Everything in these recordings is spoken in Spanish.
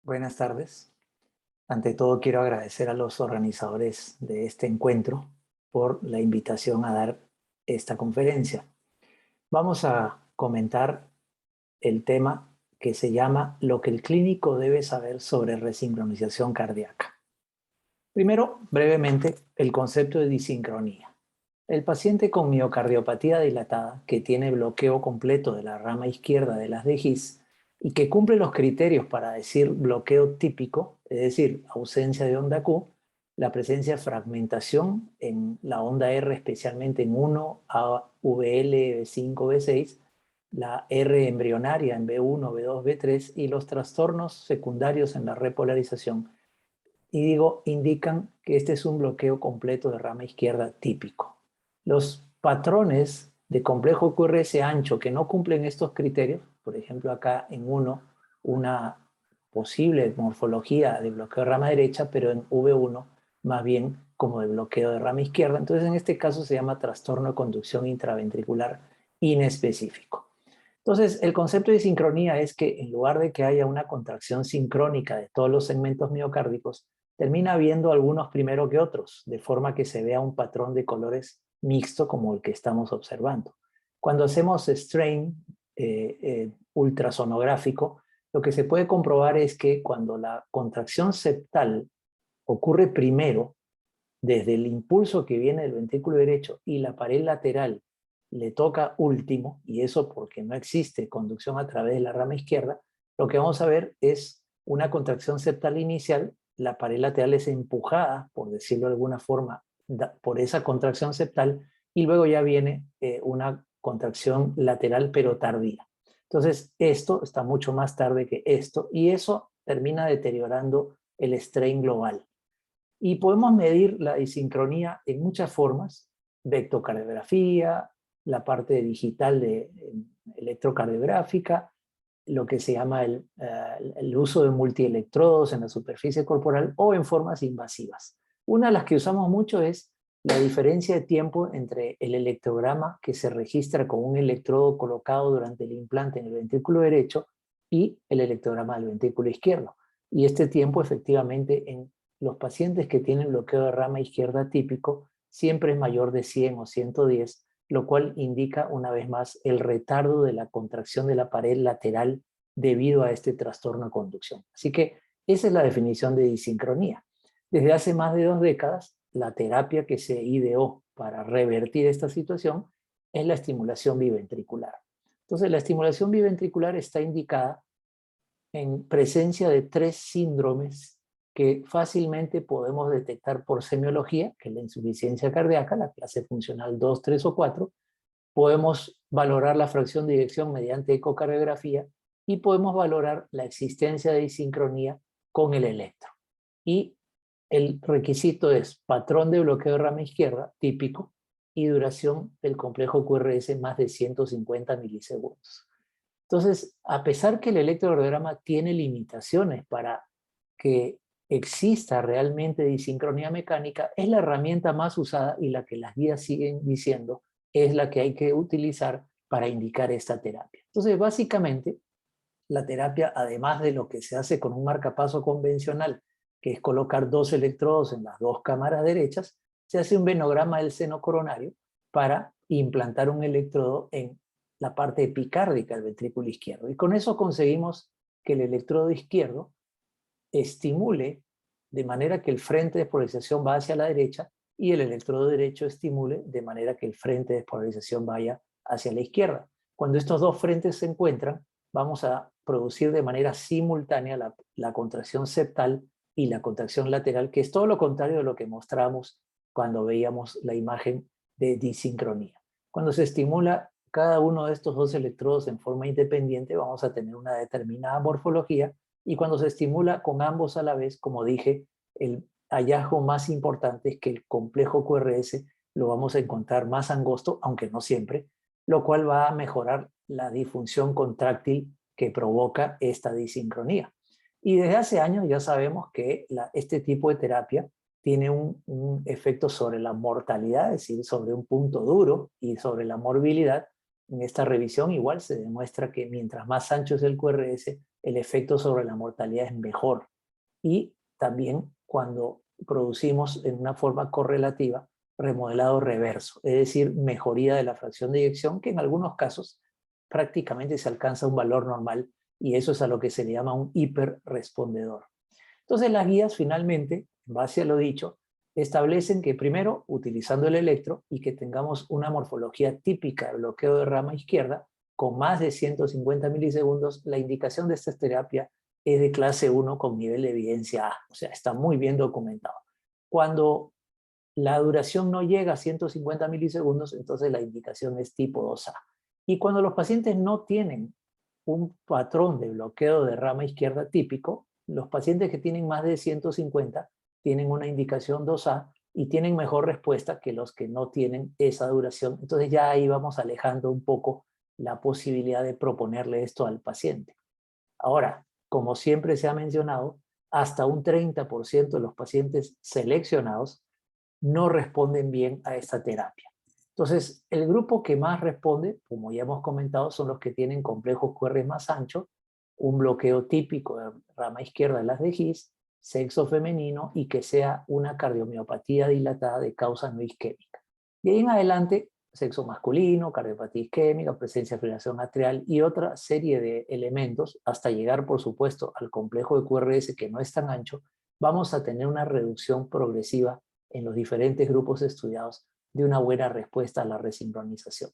Buenas tardes. Ante todo quiero agradecer a los organizadores de este encuentro por la invitación a dar esta conferencia. Vamos a comentar el tema que se llama lo que el clínico debe saber sobre resincronización cardíaca. Primero, brevemente, el concepto de disincronía. El paciente con miocardiopatía dilatada que tiene bloqueo completo de la rama izquierda de las de His y que cumple los criterios para decir bloqueo típico, es decir, ausencia de onda Q, la presencia de fragmentación en la onda R, especialmente en 1, AVL, B5, B6, la R embrionaria en B1, B2, B3 y los trastornos secundarios en la repolarización, y digo, indican que este es un bloqueo completo de rama izquierda típico. Los patrones de complejo QRS ancho que no cumplen estos criterios, por ejemplo acá en una posible morfología de bloqueo de rama derecha, pero en V1 más bien como de bloqueo de rama izquierda. Entonces en este caso se llama trastorno de conducción intraventricular inespecífico. Entonces, el concepto de sincronía es que en lugar de que haya una contracción sincrónica de todos los segmentos miocárdicos, termina habiendo algunos primero que otros, de forma que se vea un patrón de colores mixto como el que estamos observando. Cuando hacemos strain ultrasonográfico, lo que se puede comprobar es que cuando la contracción septal ocurre primero, desde el impulso que viene del ventrículo derecho y la pared lateral le toca último, y eso porque no existe conducción a través de la rama izquierda, lo que vamos a ver es una contracción septal inicial, la pared lateral es empujada, por decirlo de alguna forma, por esa contracción septal, y luego ya viene una contracción lateral pero tardía. Entonces, esto está mucho más tarde que esto, y eso termina deteriorando el strain global. Y podemos medir la disincronía en muchas formas: vectocardiografía, la parte digital de electrocardiográfica, lo que se llama el uso de multielectrodos en la superficie corporal o en formas invasivas. Una de las que usamos mucho es la diferencia de tiempo entre el electrograma que se registra con un electrodo colocado durante el implante en el ventrículo derecho y el electrograma del ventrículo izquierdo. Y este tiempo efectivamente en los pacientes que tienen bloqueo de rama izquierda típico siempre es mayor de 100 o 110, lo cual indica una vez más el retardo de la contracción de la pared lateral debido a este trastorno de conducción. Así que esa es la definición de disincronía. Desde hace más de 2 décadas, la terapia que se ideó para revertir esta situación es la estimulación biventricular. Entonces, la estimulación biventricular está indicada en presencia de 3 síndromes que fácilmente podemos detectar por semiología, que es la insuficiencia cardíaca, la clase funcional 2, 3 o 4. Podemos valorar la fracción de eyección mediante ecocardiografía y podemos valorar la existencia de disincronía con el electro. Y el requisito es patrón de bloqueo de rama izquierda típico y duración del complejo QRS más de 150 milisegundos. Entonces, a pesar que el electrocardiograma tiene limitaciones para que exista realmente disincronía mecánica, es la herramienta más usada y la que las guías siguen diciendo es la que hay que utilizar para indicar esta terapia. Entonces, básicamente, la terapia, además de lo que se hace con un marcapaso convencional, que es colocar 2 electrodos en las 2 cámaras derechas, se hace un venograma del seno coronario para implantar un electrodo en la parte epicárdica del ventrículo izquierdo. Y con eso conseguimos que el electrodo izquierdo estimule de manera que el frente de despolarización va hacia la derecha y el electrodo derecho estimule de manera que el frente de despolarización vaya hacia la izquierda. Cuando estos dos frentes se encuentran, vamos a producir de manera simultánea la contracción septal y la contracción lateral, que es todo lo contrario de lo que mostramos cuando veíamos la imagen de disincronía. Cuando se estimula cada uno de estos 2 electrodos en forma independiente, vamos a tener una determinada morfología, y cuando se estimula con ambos a la vez, como dije, el hallazgo más importante es que el complejo QRS lo vamos a encontrar más angosto, aunque no siempre, lo cual va a mejorar la disfunción contráctil que provoca esta disincronía. Y desde hace años ya sabemos que este tipo de terapia tiene un efecto sobre la mortalidad, es decir, sobre un punto duro y sobre la morbilidad, En esta revisión igual se demuestra que mientras más ancho es el QRS, el efecto sobre la mortalidad es mejor. Y también cuando producimos en una forma correlativa remodelado reverso, es decir, mejoría de la fracción de eyección, que en algunos casos prácticamente se alcanza un valor normal, y eso es a lo que se le llama un hiperrespondedor. Entonces las guías finalmente, en base a lo dicho, establecen que primero, utilizando el electro y que tengamos una morfología típica de bloqueo de rama izquierda, con más de 150 milisegundos, la indicación de esta terapia es de clase 1 con nivel de evidencia A, o sea, está muy bien documentado. Cuando la duración no llega a 150 milisegundos, entonces la indicación es tipo 2A. Y cuando los pacientes no tienen un patrón de bloqueo de rama izquierda típico, los pacientes que tienen más de 150 tienen una indicación 2A y tienen mejor respuesta que los que no tienen esa duración. Entonces ya ahí vamos alejando un poco la posibilidad de proponerle esto al paciente. Ahora, como siempre se ha mencionado, hasta un 30% de los pacientes seleccionados no responden bien a esta terapia. Entonces, el grupo que más responde, como ya hemos comentado, son los que tienen complejos QR más anchos, un bloqueo típico de rama izquierda de las de His, sexo femenino y que sea una cardiomiopatía dilatada de causa no isquémica. De ahí en adelante, sexo masculino, cardiopatía isquémica, presencia de fibrilación atrial y otra serie de elementos, hasta llegar, por supuesto, al complejo de QRS que no es tan ancho, vamos a tener una reducción progresiva en los diferentes grupos estudiados de una buena respuesta a la resincronización.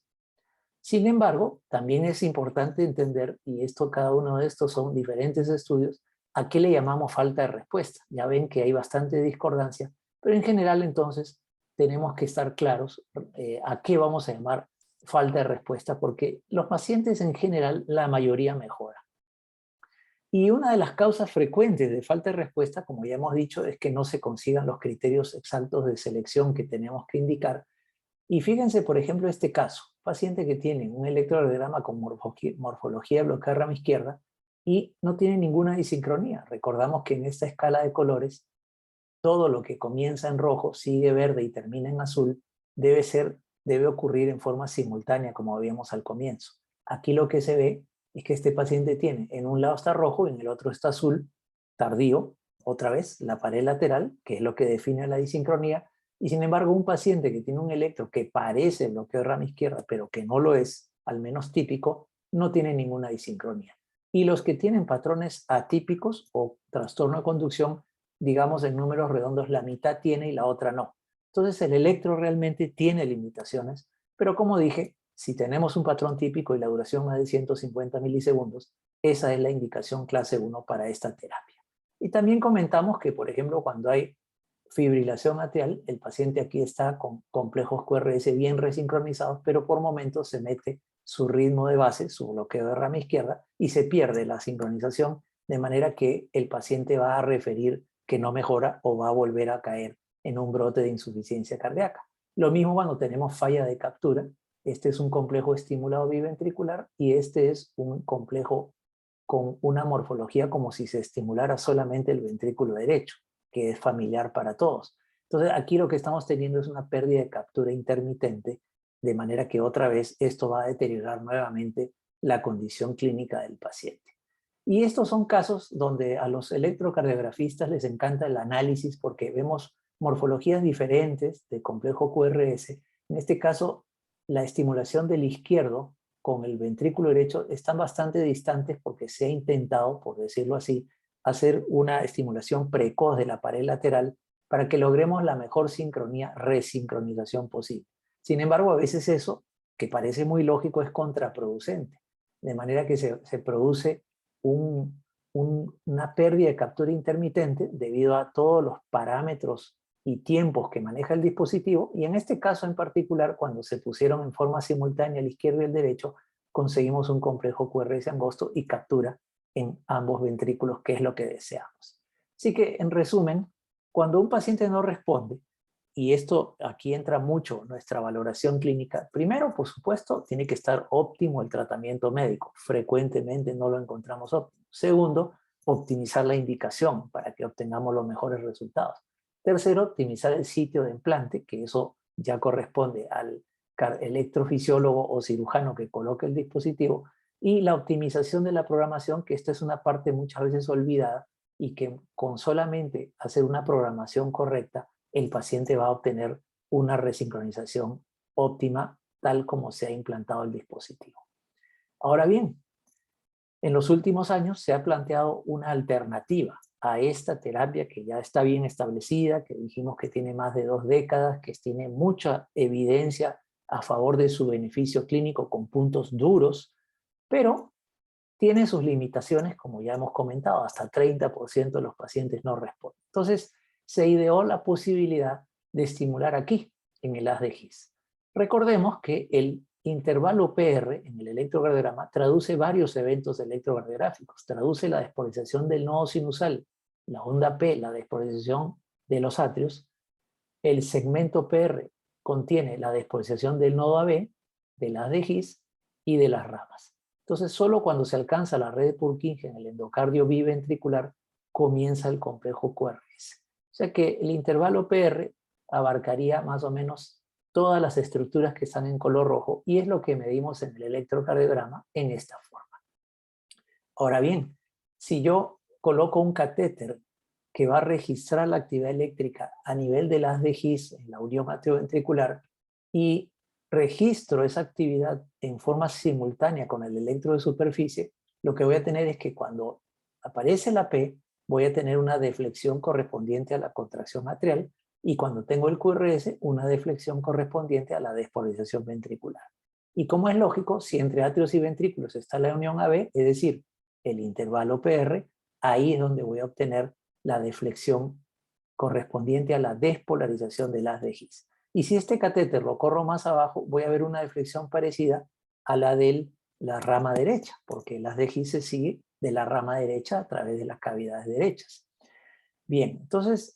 Sin embargo, también es importante entender, y cada uno de estos son diferentes estudios, a qué le llamamos falta de respuesta. Ya ven que hay bastante discordancia, pero en general entonces tenemos que estar claros a qué vamos a llamar falta de respuesta, porque los pacientes en general, la mayoría mejora. Y una de las causas frecuentes de falta de respuesta, como ya hemos dicho, es que no se consigan los criterios exactos de selección que tenemos que indicar. Y fíjense, por ejemplo, este caso. Paciente que tiene un electrocardiograma con morfología de bloqueo de rama izquierda y no tiene ninguna disincronía. Recordamos que en esta escala de colores, todo lo que comienza en rojo, sigue verde y termina en azul, debe ocurrir en forma simultánea, como habíamos al comienzo. Aquí lo que se ve es que este paciente tiene, en un lado está rojo y en el otro está azul, tardío, otra vez, la pared lateral, que es lo que define la disincronía, y sin embargo un paciente que tiene un electro que parece bloqueo de rama izquierda, pero que no lo es, al menos típico, no tiene ninguna disincronía. Y los que tienen patrones atípicos o trastorno de conducción, digamos en números redondos, la mitad tiene y la otra no. Entonces el electro realmente tiene limitaciones, pero como dije, si tenemos un patrón típico y la duración más de 150 milisegundos, esa es la indicación clase 1 para esta terapia. Y también comentamos que, por ejemplo, cuando hay fibrilación atrial, el paciente aquí está con complejos QRS bien resincronizados, pero por momentos se mete su ritmo de base, su bloqueo de rama izquierda, y se pierde la sincronización, de manera que el paciente va a referir que no mejora o va a volver a caer en un brote de insuficiencia cardíaca. Lo mismo cuando tenemos falla de captura. Este es un complejo estimulado biventricular y este es un complejo con una morfología como si se estimulara solamente el ventrículo derecho, que es familiar para todos. Entonces aquí lo que estamos teniendo es una pérdida de captura intermitente, de manera que otra vez esto va a deteriorar nuevamente la condición clínica del paciente. Y estos son casos donde a los electrocardiografistas les encanta el análisis porque vemos morfologías diferentes de complejo QRS. En este caso, la estimulación del izquierdo con el ventrículo derecho están bastante distantes porque se ha intentado, por decirlo así, hacer una estimulación precoz de la pared lateral para que logremos la mejor sincronía, resincronización posible. Sin embargo, a veces eso, que parece muy lógico, es contraproducente, de manera que se produce una pérdida de captura intermitente debido a todos los parámetros y tiempos que maneja el dispositivo, y en este caso en particular, cuando se pusieron en forma simultánea el izquierdo y el derecho, conseguimos un complejo QRS angosto y captura en ambos ventrículos, que es lo que deseamos. Así que, en resumen, cuando un paciente no responde, y esto aquí entra mucho nuestra valoración clínica, primero, por supuesto, tiene que estar óptimo el tratamiento médico. Frecuentemente no lo encontramos óptimo. Segundo, optimizar la indicación para que obtengamos los mejores resultados. Tercero, optimizar el sitio de implante, que eso ya corresponde al electrofisiólogo o cirujano que coloque el dispositivo, y la optimización de la programación, que esta es una parte muchas veces olvidada y que con solamente hacer una programación correcta, el paciente va a obtener una resincronización óptima tal como se ha implantado el dispositivo. Ahora bien, en los últimos años se ha planteado una alternativa a esta terapia que ya está bien establecida, que dijimos que tiene más de 2 décadas, que tiene mucha evidencia a favor de su beneficio clínico con puntos duros, pero tiene sus limitaciones, como ya hemos comentado, hasta 30% de los pacientes no responden. Entonces, se ideó la posibilidad de estimular aquí, en el haz de His. Recordemos que el intervalo PR en el electrocardiograma traduce varios eventos electrocardiográficos. Traduce la despolarización del nodo sinusal, la onda P, la despolarización de los atrios. El segmento PR contiene la despolarización del nodo AB, del haz de His y de las ramas. Entonces, solo cuando se alcanza la red de Purkinje en el endocardio biventricular, comienza el complejo QRS. O sea que el intervalo PR abarcaría más o menos todas las estructuras que están en color rojo, y es lo que medimos en el electrocardiograma en esta forma. Ahora bien, si yo coloco un catéter que va a registrar la actividad eléctrica a nivel del haz de His en la unión atrioventricular y registro esa actividad en forma simultánea con el electro de superficie, lo que voy a tener es que cuando aparece la P, voy a tener una deflexión correspondiente a la contracción atrial, y cuando tengo el QRS, una deflexión correspondiente a la despolarización ventricular. Y como es lógico, si entre atrios y ventrículos está la unión AB, es decir, el intervalo PR, ahí es donde voy a obtener la deflexión correspondiente a la despolarización del haz de His. Y si este catéter lo corro más abajo, voy a ver una deflexión parecida a la de la rama derecha, porque el haz de His se sigue de la rama derecha a través de las cavidades derechas. Bien, entonces,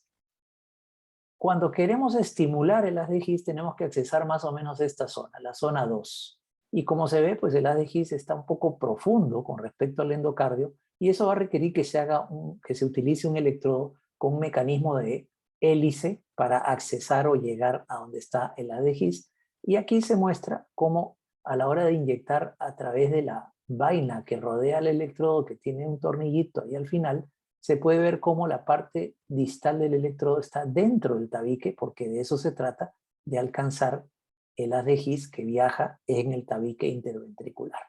cuando queremos estimular el haz de His, tenemos que accesar más o menos esta zona, la zona 2. Y como se ve, pues el haz de His está un poco profundo con respecto al endocardio, y eso va a requerir que se utilice un electrodo con un mecanismo de hélice para accesar o llegar a donde está el haz de His. Y aquí se muestra cómo a la hora de inyectar a través de la vaina que rodea el electrodo, que tiene un tornillito ahí al final, se puede ver cómo la parte distal del electrodo está dentro del tabique, porque de eso se trata, de alcanzar el haz de His que viaja en el tabique interventricular.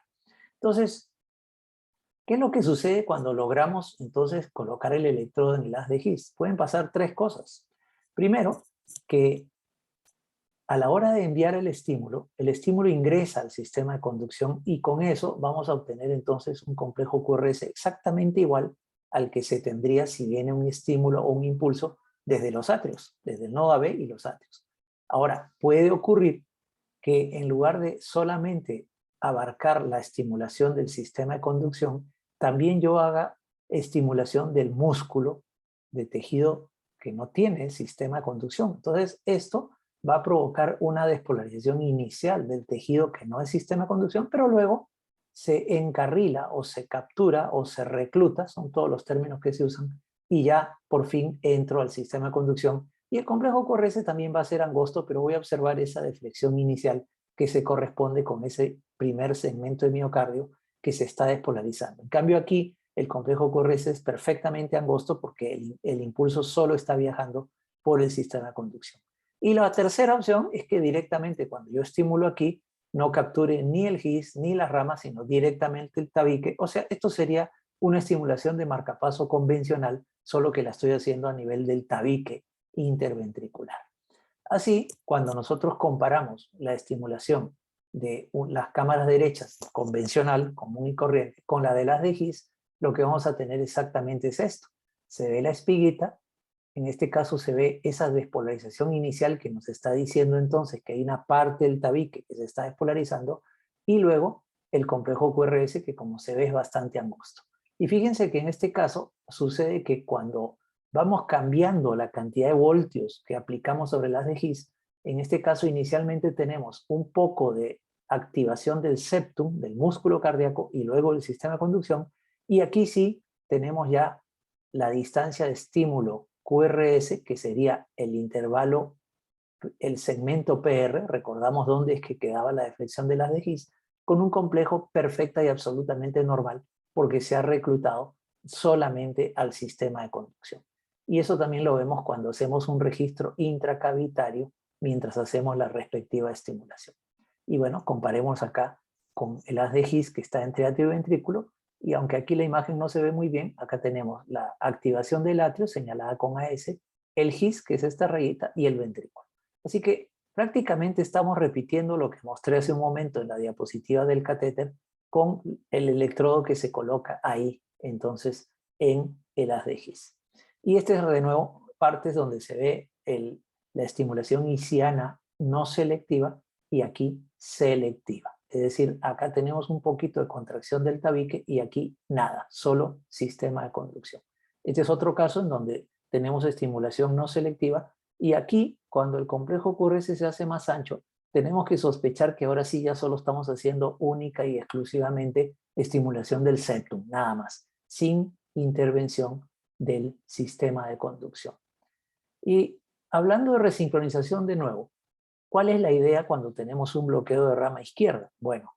Entonces, ¿qué es lo que sucede cuando logramos entonces colocar el electrodo en el haz de His? Pueden pasar 3 cosas. Primero, que a la hora de enviar el estímulo ingresa al sistema de conducción, y con eso vamos a obtener entonces un complejo QRS exactamente igual al que se tendría si viene un estímulo o un impulso desde los atrios, desde el nodo AB y los atrios. Ahora, puede ocurrir que en lugar de solamente abarcar la estimulación del sistema de conducción, también yo haga estimulación del músculo de tejido que no tiene sistema de conducción. Entonces, esto va a provocar una despolarización inicial del tejido que no es sistema de conducción, pero luego se encarrila o se captura o se recluta, son todos los términos que se usan, y ya por fin entro al sistema de conducción. Y el complejo QRS también va a ser angosto, pero voy a observar esa deflexión inicial que se corresponde con ese primer segmento de miocardio que se está despolarizando. En cambio aquí el complejo QRS es perfectamente angosto porque el impulso solo está viajando por el sistema de conducción. Y la tercera opción es que directamente cuando yo estimulo aquí, no capture ni el His ni las ramas, sino directamente el tabique. O sea, esto sería una estimulación de marcapaso convencional, solo que la estoy haciendo a nivel del tabique interventricular. Así, cuando nosotros comparamos la estimulación de las cámaras derechas convencional, común y corriente, con la de las de His, lo que vamos a tener exactamente es esto. Se ve la espiguita, en este caso se ve esa despolarización inicial que nos está diciendo entonces que hay una parte del tabique que se está despolarizando, y luego el complejo QRS que, como se ve, es bastante angosto. Y fíjense que en este caso sucede que cuando vamos cambiando la cantidad de voltios que aplicamos sobre las de His, en este caso inicialmente tenemos un poco de activación del septum, del músculo cardíaco, y luego el sistema de conducción, y aquí sí tenemos ya la distancia de estímulo QRS, que sería el intervalo el segmento PR, recordamos dónde es que quedaba la deflexión de las de His, con un complejo perfecta y absolutamente normal, porque se ha reclutado solamente al sistema de conducción. Y eso también lo vemos cuando hacemos un registro intracavitario mientras hacemos la respectiva estimulación. Y bueno, comparemos acá con el haz de His que está entre atrio y ventrículo, y aunque aquí la imagen no se ve muy bien, acá tenemos la activación del atrio señalada con AS, el His, que es esta rayita, y el ventrículo. Así que prácticamente estamos repitiendo lo que mostré hace un momento en la diapositiva del catéter con el electrodo que se coloca ahí, entonces, en el haz de His. Y este es de nuevo partes donde se ve la estimulación hisiana no selectiva y aquí selectiva. Es decir, acá tenemos un poquito de contracción del tabique y aquí nada, solo sistema de conducción. Este es otro caso en donde tenemos estimulación no selectiva y aquí, cuando el complejo QRS se hace más ancho, tenemos que sospechar que ahora sí ya solo estamos haciendo única y exclusivamente estimulación del septum, nada más, sin intervención del sistema de conducción. Y hablando de resincronización de nuevo, ¿cuál es la idea cuando tenemos un bloqueo de rama izquierda? Bueno,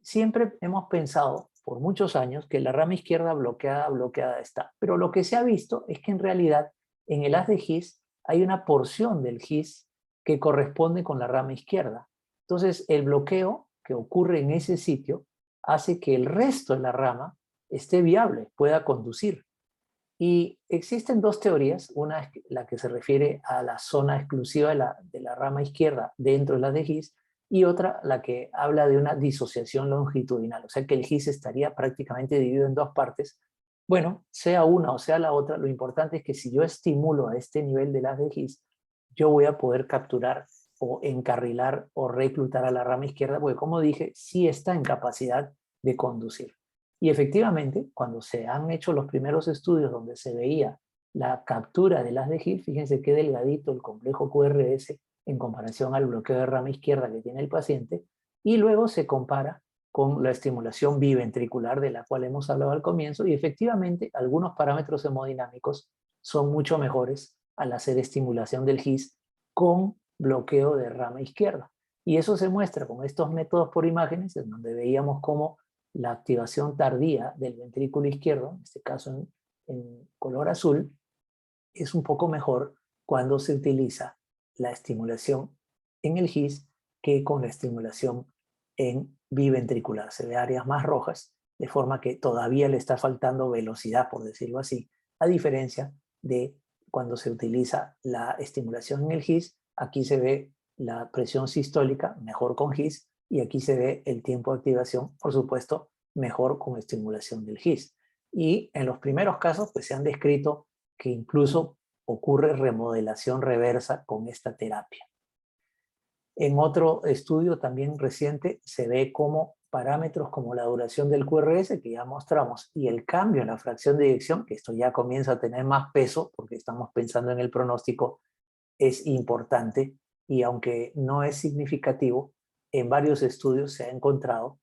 siempre hemos pensado por muchos años que la rama izquierda bloqueada está, pero lo que se ha visto es que en realidad en el haz de His hay una porción del His que corresponde con la rama izquierda. Entonces el bloqueo que ocurre en ese sitio hace que el resto de la rama esté viable, pueda conducir. Y existen dos teorías, una es la que se refiere a la zona exclusiva de la rama izquierda dentro de la de His, y otra la que habla de una disociación longitudinal, o sea que el His estaría prácticamente dividido en dos partes. Bueno, sea una o sea la otra, lo importante es que si yo estimulo a este nivel de las de His, yo voy a poder capturar o encarrilar o reclutar a la rama izquierda, porque como dije, sí está en capacidad de conducir. Y efectivamente, cuando se han hecho los primeros estudios donde se veía la captura de las de His, fíjense qué delgadito el complejo QRS en comparación al bloqueo de rama izquierda que tiene el paciente, y luego se compara con la estimulación biventricular de la cual hemos hablado al comienzo, y efectivamente algunos parámetros hemodinámicos son mucho mejores al hacer estimulación del His con bloqueo de rama izquierda. Y eso se muestra con estos métodos por imágenes, en donde veíamos cómo la activación tardía del ventrículo izquierdo, en este caso en color azul, es un poco mejor cuando se utiliza la estimulación en el His que con la estimulación en biventricular. Se ve áreas más rojas, de forma que todavía le está faltando velocidad, por decirlo así, a diferencia de cuando se utiliza la estimulación en el His. Aquí se ve la presión sistólica mejor con His y aquí se ve el tiempo de activación, por supuesto, mejor con estimulación del His. Y en los primeros casos pues se han descrito que incluso ocurre remodelación reversa con esta terapia. En otro estudio también reciente se ve cómo parámetros como la duración del QRS, que ya mostramos, y el cambio en la fracción de eyección, que esto ya comienza a tener más peso porque estamos pensando en el pronóstico, es importante, y aunque no es significativo, en varios estudios se ha encontrado.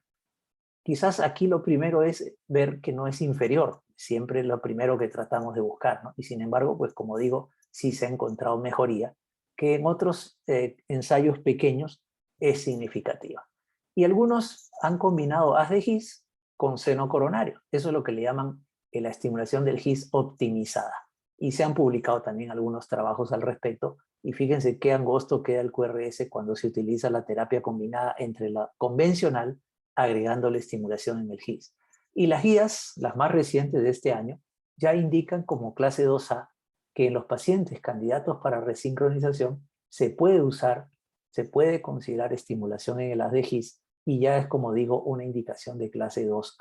Quizás aquí lo primero es ver que no es inferior, siempre es lo primero que tratamos de buscar, ¿no? Y sin embargo, pues como digo, sí se ha encontrado mejoría, que en otros ensayos pequeños es significativa. Y algunos han combinado haz de His con seno coronario. Eso es lo que le llaman la estimulación del His optimizada. Y se han publicado también algunos trabajos al respecto. Y fíjense qué angosto queda el QRS cuando se utiliza la terapia combinada entre la convencional agregando la estimulación en el His. Y las guías, las más recientes de este año, ya indican como clase 2A que en los pacientes candidatos para resincronización se puede usar, se puede considerar estimulación en el haz de His y ya es, como digo, una indicación de clase 2A.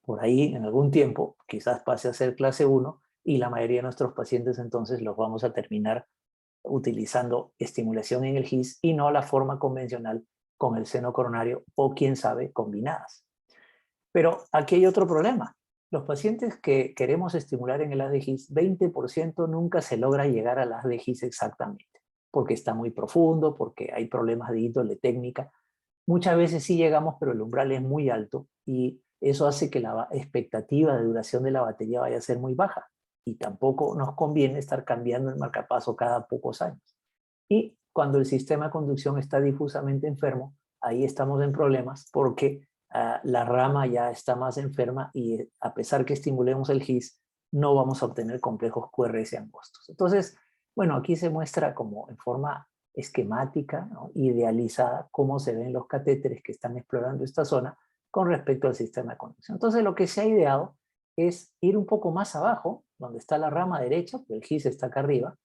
Por ahí, en algún tiempo, quizás pase a ser clase 1 y la mayoría de nuestros pacientes entonces los vamos a terminar utilizando estimulación en el His y no la forma convencional con el seno coronario o, quién sabe, combinadas. Pero aquí hay otro problema. Los pacientes que queremos estimular en el haz de His, 20% nunca se logra llegar al haz de His exactamente, porque está muy profundo, porque hay problemas de índole técnica. Muchas veces sí llegamos, pero el umbral es muy alto y eso hace que la expectativa de duración de la batería vaya a ser muy baja. Y tampoco nos conviene estar cambiando el marcapaso cada pocos años. Y cuando el sistema de conducción está difusamente enfermo, ahí estamos en problemas porque la rama ya está más enferma y a pesar que estimulemos el GIS, no vamos a obtener complejos QRS angostos. Entonces, bueno, aquí se muestra como en forma esquemática, ¿no?, idealizada, cómo se ven los catéteres que están explorando esta zona con respecto al sistema de conducción. Entonces, lo que se ha ideado es ir un poco más abajo, donde está la rama derecha, porque el GIS está acá arriba,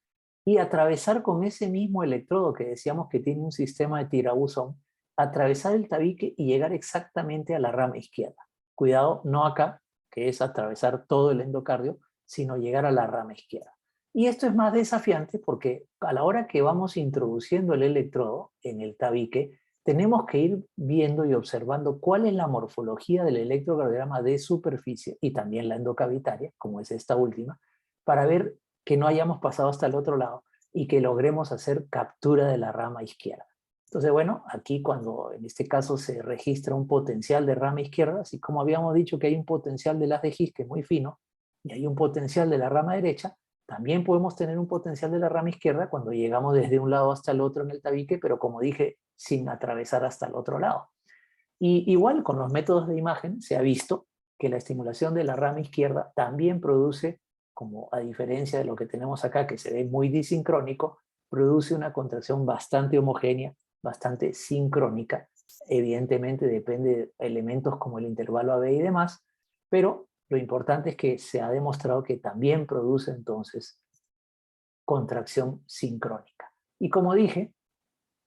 y atravesar con ese mismo electrodo que decíamos que tiene un sistema de tirabuzón, atravesar el tabique y llegar exactamente a la rama izquierda. Cuidado, no acá, que es atravesar todo el endocardio, sino llegar a la rama izquierda. Y esto es más desafiante porque a la hora que vamos introduciendo el electrodo en el tabique, tenemos que ir viendo y observando cuál es la morfología del electrocardiograma de superficie y también la endocavitaria, como es esta última, para ver que no hayamos pasado hasta el otro lado y que logremos hacer captura de la rama izquierda. Entonces, bueno, aquí cuando en este caso se registra un potencial de rama izquierda, así como habíamos dicho que hay un potencial de las de GIS que es muy fino, y hay un potencial de la rama derecha, también podemos tener un potencial de la rama izquierda cuando llegamos desde un lado hasta el otro en el tabique, pero como dije, sin atravesar hasta el otro lado. Y igual con los métodos de imagen se ha visto que la estimulación de la rama izquierda también produce, como a diferencia de lo que tenemos acá, que se ve muy disincrónico, produce una contracción bastante homogénea, bastante sincrónica. Evidentemente depende de elementos como el intervalo AB y demás, pero lo importante es que se ha demostrado que también produce entonces contracción sincrónica. Y como dije,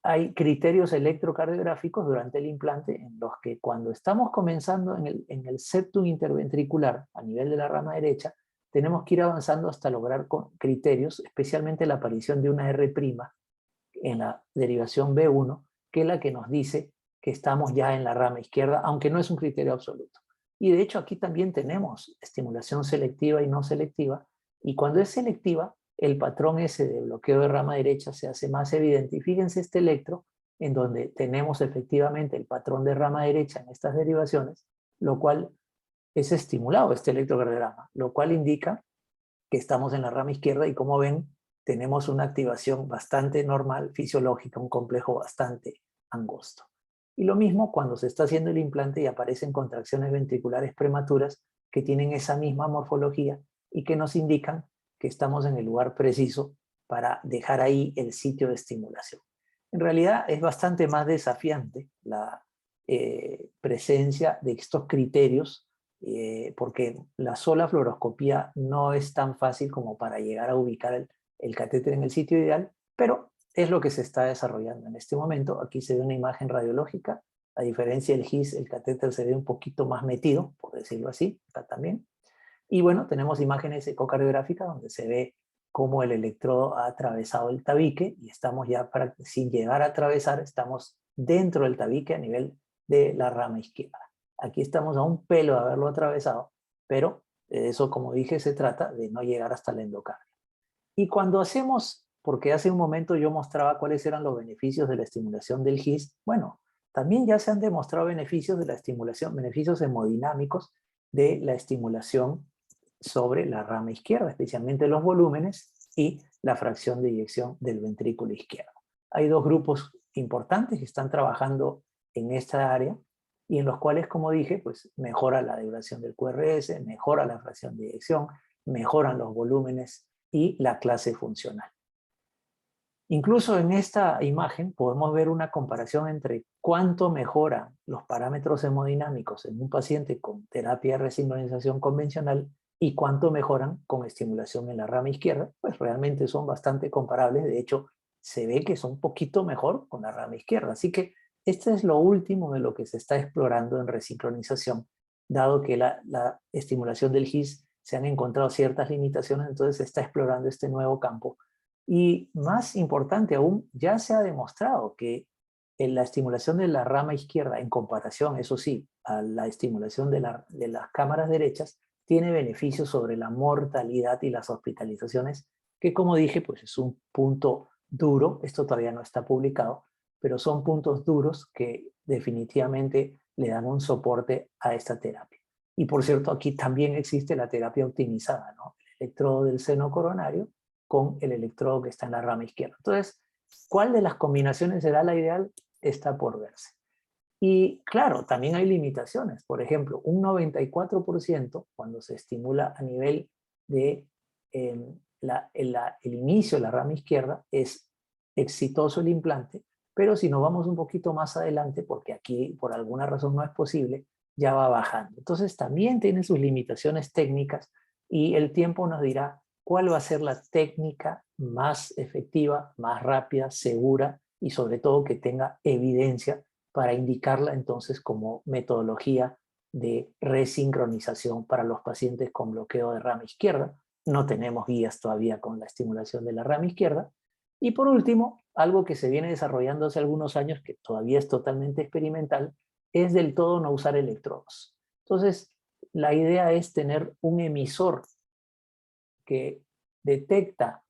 hay criterios electrocardiográficos durante el implante en los que cuando estamos comenzando en el septum interventricular a nivel de la rama derecha, tenemos que ir avanzando hasta lograr criterios, especialmente la aparición de una R' en la derivación B1, que es la que nos dice que estamos ya en la rama izquierda, aunque no es un criterio absoluto. Y de hecho aquí también tenemos estimulación selectiva y no selectiva, y cuando es selectiva, el patrón ese de bloqueo de rama derecha se hace más evidente. Y fíjense este electro, en donde tenemos efectivamente el patrón de rama derecha en estas derivaciones, lo cual es estimulado este electrocardiograma, lo cual indica que estamos en la rama izquierda y como ven, tenemos una activación bastante normal, fisiológica, un complejo bastante angosto. Y lo mismo cuando se está haciendo el implante y aparecen contracciones ventriculares prematuras que tienen esa misma morfología y que nos indican que estamos en el lugar preciso para dejar ahí el sitio de estimulación. En realidad es bastante más desafiante la presencia de estos criterios porque la sola fluoroscopía no es tan fácil como para llegar a ubicar el catéter en el sitio ideal, pero es lo que se está desarrollando en este momento. Aquí se ve una imagen radiológica, a diferencia del GIS, el catéter se ve un poquito más metido, por decirlo así, acá también. Y bueno, tenemos imágenes ecocardiográficas donde se ve cómo el electrodo ha atravesado el tabique y estamos ya, sin llegar a atravesar, estamos dentro del tabique a nivel de la rama izquierda. Aquí estamos a un pelo de haberlo atravesado, pero eso, como dije, se trata de no llegar hasta el endocardio. Y cuando hacemos, porque hace un momento yo mostraba cuáles eran los beneficios de la estimulación del GIS, bueno, también ya se han demostrado beneficios de la estimulación, beneficios hemodinámicos de la estimulación sobre la rama izquierda, especialmente los volúmenes y la fracción de eyección del ventrículo izquierdo. Hay dos grupos importantes que están trabajando en esta área y en los cuales, como dije, pues mejora la duración del QRS, mejora la fracción de eyección, mejoran los volúmenes y la clase funcional. Incluso en esta imagen podemos ver una comparación entre cuánto mejoran los parámetros hemodinámicos en un paciente con terapia de resincronización convencional y cuánto mejoran con estimulación en la rama izquierda. Pues realmente son bastante comparables. De hecho, se ve que son un poquito mejor con la rama izquierda. Así que este es lo último de lo que se está explorando en resincronización, dado que la estimulación del GIS se han encontrado ciertas limitaciones, entonces se está explorando este nuevo campo. Y más importante aún, ya se ha demostrado que en la estimulación de la rama izquierda, en comparación, eso sí, a la estimulación de las cámaras derechas, tiene beneficios sobre la mortalidad y las hospitalizaciones, que como dije, pues es un punto duro, esto todavía no está publicado, pero son puntos duros que definitivamente le dan un soporte a esta terapia. Y por cierto, aquí también existe la terapia optimizada, ¿no? El electrodo del seno coronario con el electrodo que está en la rama izquierda. Entonces, ¿Cuál de las combinaciones será la ideal? Está por verse. Y claro, también hay limitaciones. Por ejemplo, un 94% cuando se estimula a nivel de el inicio de la rama izquierda es exitoso el implante, pero si nos vamos un poquito más adelante, porque aquí por alguna razón no es posible, ya va bajando. Entonces también tiene sus limitaciones técnicas y el tiempo nos dirá cuál va a ser la técnica más efectiva, más rápida, segura y sobre todo que tenga evidencia para indicarla entonces como metodología de resincronización para los pacientes con bloqueo de rama izquierda. No tenemos guías todavía con la estimulación de la rama izquierda. Y por último, algo que se viene desarrollando hace algunos años, que todavía es totalmente experimental, es del todo no usar electrodos. Entonces, la idea es tener un emisor que detecta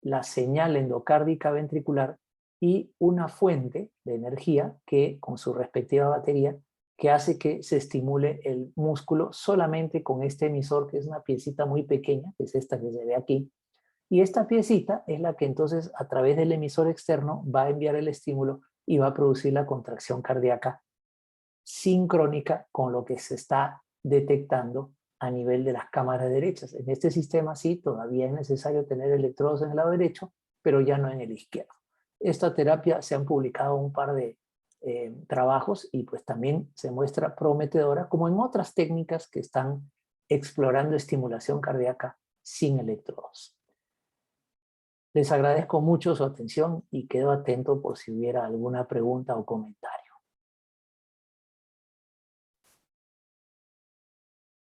la señal endocárdica ventricular y una fuente de energía que, con su respectiva batería, que hace que se estimule el músculo solamente con este emisor, que es una piecita muy pequeña, que es esta que se ve aquí. Y esta piecita es la que entonces a través del emisor externo va a enviar el estímulo y va a producir la contracción cardíaca sincrónica con lo que se está detectando a nivel de las cámaras derechas. En este sistema sí, todavía es necesario tener electrodos en el lado derecho, pero ya no en el izquierdo. Esta terapia se han publicado un par de trabajos y pues también se muestra prometedora, como en otras técnicas que están explorando estimulación cardíaca sin electrodos. Les agradezco mucho su atención y quedo atento por si hubiera alguna pregunta o comentario.